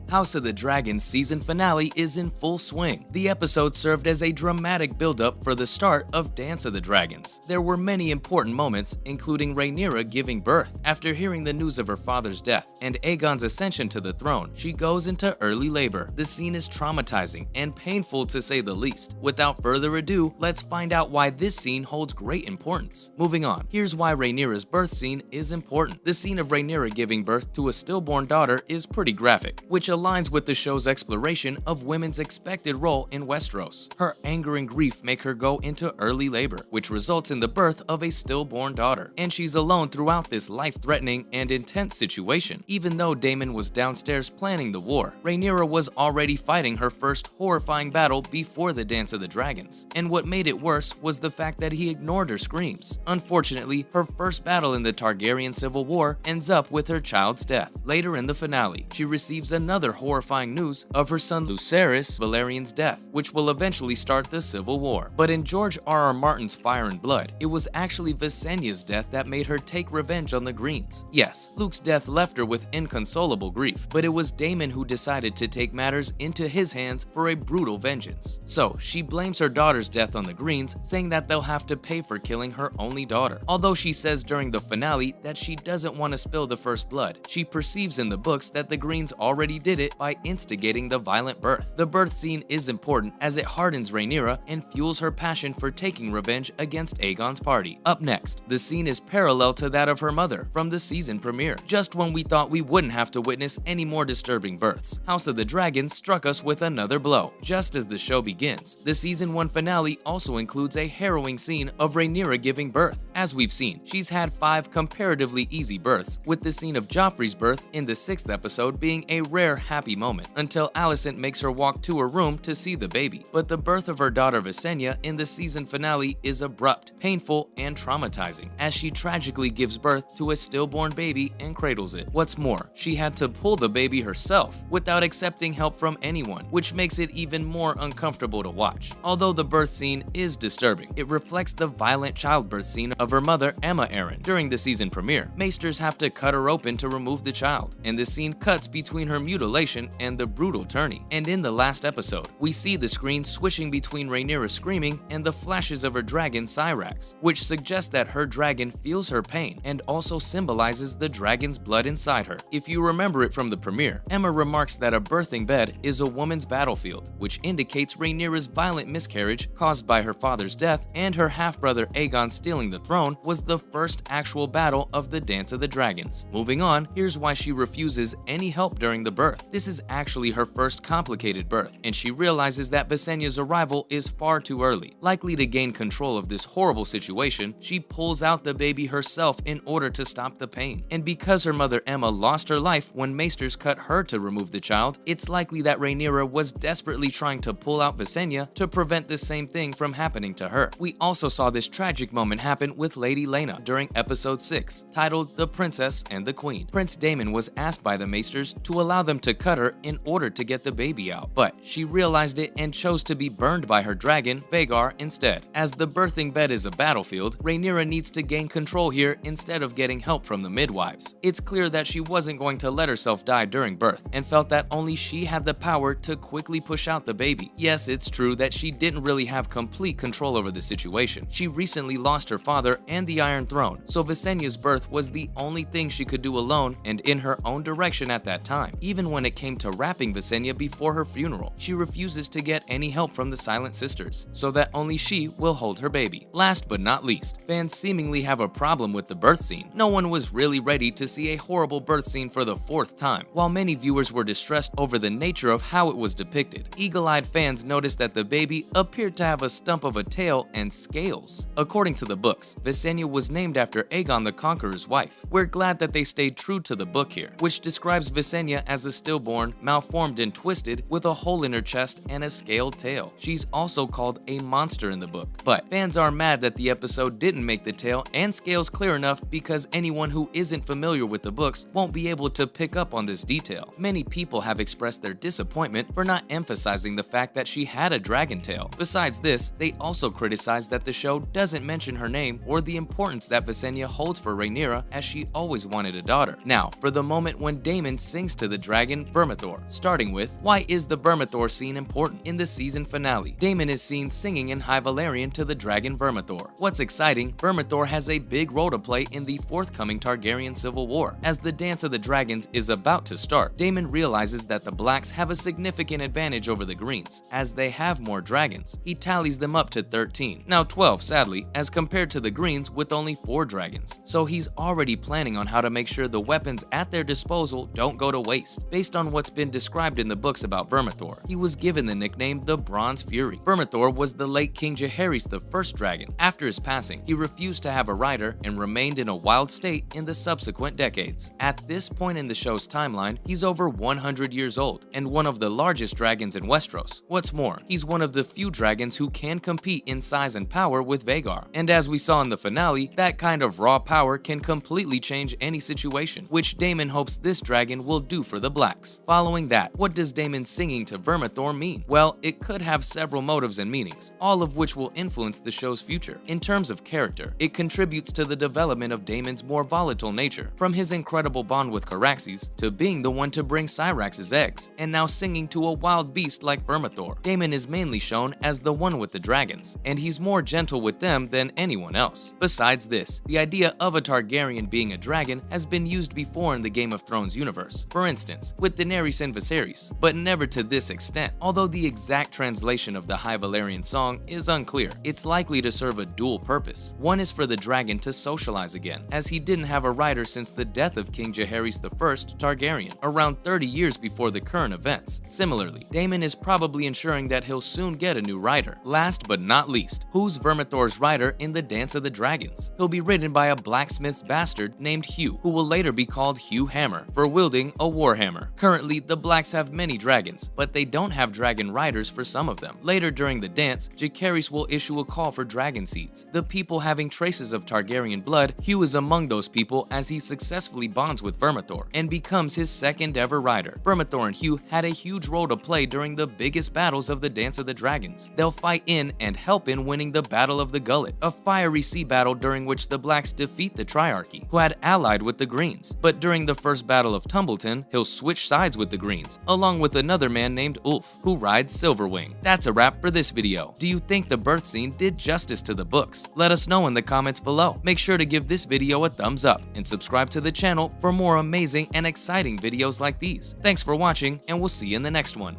House of the Dragon season finale is in full swing. The episode served as a dramatic build-up for the start of Dance of the Dragons. There were many important moments, including Rhaenyra giving birth. After hearing the news of her father's death and Aegon's ascension to the throne, she goes into early labor. The scene is traumatizing and painful to say the least. Without further ado, let's find out why this scene holds great importance. Moving on, here's why Rhaenyra's birth scene is important. The scene of Rhaenyra giving birth to a stillborn daughter is pretty graphic, which aligns with the show's exploration of women's expected role in Westeros. Her anger and grief make her go into early labor, which results in the birth of a stillborn daughter, and she's alone throughout this life-threatening and intense situation. Even though Daemon was downstairs planning the war, Rhaenyra was already fighting her first horrifying battle before the Dance of the Dragons, and what made it worse was the fact that he ignored her screams. Unfortunately, her first battle in the Targaryen Civil War ends up with her child's death. Later in the finale, she receives another horrifying news of her son Lucerys Valerian's death, which will eventually start the Civil War. But in George R.R. Martin's Fire and Blood, it was actually Visenya's death that made her take revenge on the Greens. Yes, Luke's death left her with inconsolable grief, but it was Daemon who decided to take matters into his hands for a brutal vengeance. So, she blames her daughter's death on the Greens, saying that they'll have to pay for killing her only daughter. Although she says during the finale that she doesn't want to spill the first blood, she perceives in the books that the Greens already did it by instigating the violent birth. The birth scene is important as it hardens Rhaenyra and fuels her passion for taking revenge against Aegon's party. Up next, the scene is parallel to that of her mother from the season premiere. Just when we thought we wouldn't have to witness any more disturbing births, House of the Dragon struck us with another blow. Just as the show begins, the season 1 finale also includes a harrowing scene of Rhaenyra giving birth. As we've seen, she's had 5 comparatively easy births, with the scene of Joffrey's birth in the 6th episode being a rare happy moment, until Alicent makes her walk to her room to see the baby. But the birth of her daughter Visenya in the season finale is abrupt, painful, and traumatizing, as she tragically gives birth to a stillborn baby and cradles it. What's more, she had to pull the baby herself without accepting help from anyone, which makes it even more uncomfortable to watch. Although the birth scene is disturbing, it reflects the violent childbirth scene of her mother Aemma Arryn during the season premiere. Maesters have to cut her open to remove the child, and the scene cuts between her mutilation and the brutal tourney. And in the last episode, we see the screen switching between Rhaenyra screaming and the flashes of her dragon Syrax, which suggests that her dragon feels her pain and also symbolizes the dragon's blood inside her. If you remember it from the premiere, Aemma remarks that a birthing bed is a woman's battlefield, which indicates Rhaenyra's violent miscarriage caused by her father's death and her half-brother Aegon stealing the throne was the first actual battle of the Dance of the Dragons. Moving on, here's why she refuses any help during the birth. This is actually her first complicated birth, and she realizes that Visenya's arrival is far too early. Likely to gain control of this horrible situation, she pulls out the baby herself in order to stop the pain. And because her mother Aemma lost her life when Maesters cut her to remove the child, it's likely that Rhaenyra was desperately trying to pull out Visenya to prevent the same thing from happening to her. We also saw this tragic moment happen with Lady Laena during episode 6, titled The Princess and the Queen. Prince Daemon was asked by the Maesters to allow them to cut her in order to get the baby out, but she realized it and chose to be burned by her dragon, Vhagar, instead. As the birthing bed is a battlefield, Rhaenyra needs to gain control here instead of getting help from the midwives. It's clear that she wasn't going to let herself die during birth, and felt that only she had the power to quickly push out the baby. Yes, it's true that she didn't really have complete control over the situation. She recently lost her father and the Iron Throne, so Visenya's birth was the only thing she could do alone and in her own direction at that time. Even when it came to wrapping Visenya before her funeral, she refuses to get any help from the Silent Sisters, so that only she will hold her baby. Last but not least, fans seemingly have a problem with the birth scene. No one was really ready to see a horrible birth scene for the 4th time. While many viewers were distressed over the nature of how it was depicted, eagle-eyed fans noticed that the baby appeared to have a stump of a tail and scales. According to the books, Visenya was named after Aegon the Conqueror's wife. We're glad that they stayed true to the book here, which describes Visenya as a stillborn, malformed and twisted, with a hole in her chest and a scaled tail. She's also called a monster in the book, but fans are mad that the episode didn't make the tail and scales clear enough because anyone who isn't familiar with the books won't be able to pick up on this detail. Many people have expressed their disappointment for not emphasizing the fact that she had a dragon tail. Besides this, they also criticized that the show doesn't mention her name or the importance that Visenya holds for Rhaenyra, as she always wanted a daughter. Now, for the moment when Daemon sings to the dragon dragon Vermithor. Starting with, why is the Vermithor scene important? In the season finale, Daemon is seen singing in High Valyrian to the dragon Vermithor. What's exciting, Vermithor has a big role to play in the forthcoming Targaryen civil war. As the Dance of the Dragons is about to start, Daemon realizes that the Blacks have a significant advantage over the Greens, as they have more dragons. He tallies them up to 13, now 12 sadly, as compared to the Greens with only 4 dragons. So he's already planning on how to make sure the weapons at their disposal don't go to waste. Based on what's been described in the books about Vermithor, he was given the nickname the Bronze Fury. Vermithor was the late King Jaehaerys I's dragon. After his passing, he refused to have a rider and remained in a wild state in the subsequent decades. At this point in the show's timeline, he's over 100 years old and one of the largest dragons in Westeros. What's more, he's one of the few dragons who can compete in size and power with Vhagar. And as we saw in the finale, that kind of raw power can completely change any situation, which Daemon hopes this dragon will do for the Blacks. Following that, what does Daemon singing to Vermithor mean? Well, it could have several motives and meanings, all of which will influence the show's future. In terms of character, it contributes to the development of Daemon's more volatile nature, from his incredible bond with Caraxes to being the one to bring Syrax's eggs, and now singing to a wild beast like Vermithor. Daemon is mainly shown as the one with the dragons, and he's more gentle with them than anyone else. Besides this, the idea of a Targaryen being a dragon has been used before in the Game of Thrones universe, for instance, with Daenerys and Viserys, but never to this extent. Although the exact translation of the High Valyrian song is unclear, it's likely to serve a dual purpose. One is for the dragon to socialize again, as he didn't have a rider since the death of King Jaehaerys I Targaryen, around 30 years before the current events. Similarly, Daemon is probably ensuring that he'll soon get a new rider. Last but not least, who's Vermithor's rider in the Dance of the Dragons? He'll be ridden by a blacksmith's bastard named Hugh, who will later be called Hugh Hammer, for wielding a warhammer. Currently, the Blacks have many dragons, but they don't have dragon riders for some of them. Later during the dance, Jaehaerys will issue a call for dragon seeds. The people having traces of Targaryen blood, Hugh is among those people as he successfully bonds with Vermithor and becomes his second ever rider. Vermithor and Hugh had a huge role to play during the biggest battles of the Dance of the Dragons. They'll fight in and help in winning the Battle of the Gullet, a fiery sea battle during which the Blacks defeat the Triarchy, who had allied with the Greens. But during the first Battle of Tumbleton, he'll switch sides with the Greens, along with another man named Ulf, who rides Silverwing. That's a wrap for this video. Do you think the birth scene did justice to the books? Let us know in the comments below. Make sure to give this video a thumbs up and subscribe to the channel for more amazing and exciting videos like these. Thanks for watching, and we'll see you in the next one.